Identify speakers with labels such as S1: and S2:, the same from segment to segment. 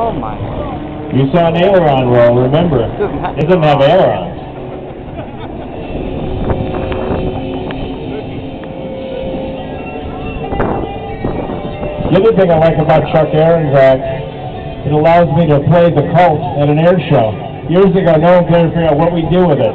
S1: Oh my.
S2: You saw an aileron roll, remember. It doesn't have ailerons. The other thing I like about Chuck Aaron's act, it allows me to play the cult at an air show. Years ago, no one could figure out what we do with it.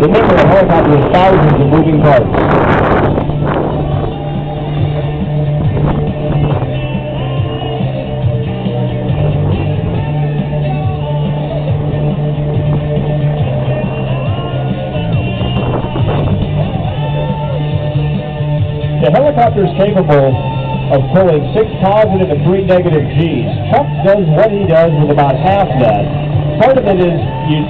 S2: Remember, a helicopter has thousands of moving parts. The helicopter is capable of pulling 6 positive and 3 negative Gs. Chuck does what he does with about half that. Part of it is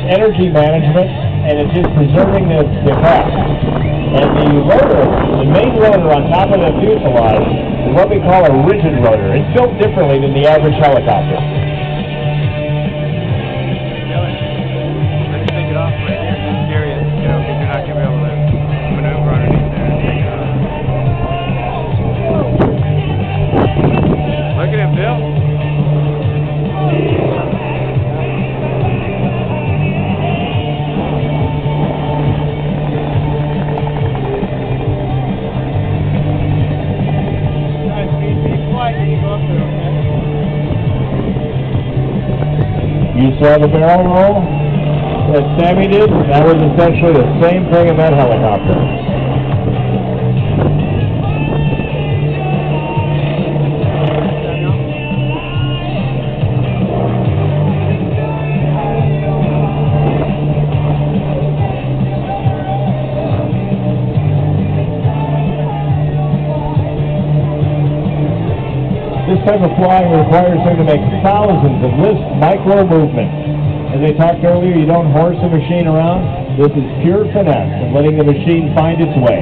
S2: energy management, and it's just preserving the craft. And the rotor, the main rotor on top of the fuselage, is what we call a rigid rotor. It's built differently than the average helicopter.
S1: Let me take it off right here. I'm curious, because you're not going to be able to maneuver underneath there and take it off. Look at him, Bill.
S2: You saw the barrel roll that Sammy did? That was essentially the same thing in that helicopter. This type of flying requires him to make thousands of micro movements. As I talked earlier, you don't horse a machine around. This is pure finesse and letting the machine find its way.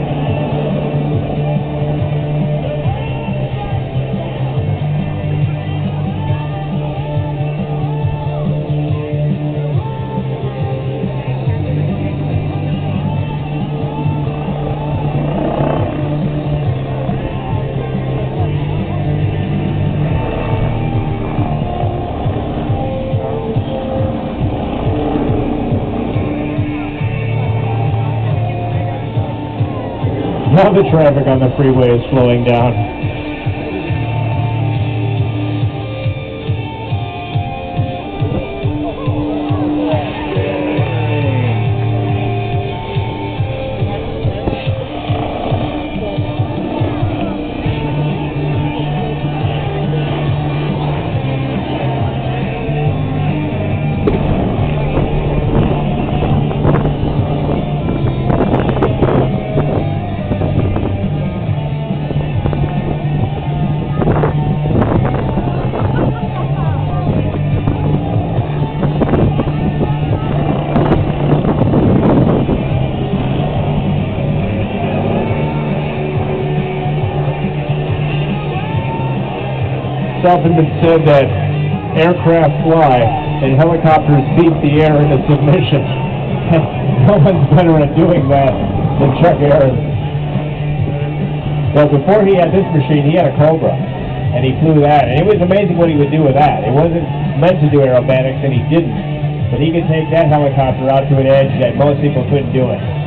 S2: Now the traffic on the freeway is slowing down. It's often been said that aircraft fly and helicopters beat the air into submission. No one's better at doing that than Chuck Aaron. Well, before he had this machine, he had a Cobra, and he flew that, and it was amazing what he would do with that. It wasn't meant to do aerobatics, and he didn't, but he could take that helicopter out to an edge that most people couldn't do it.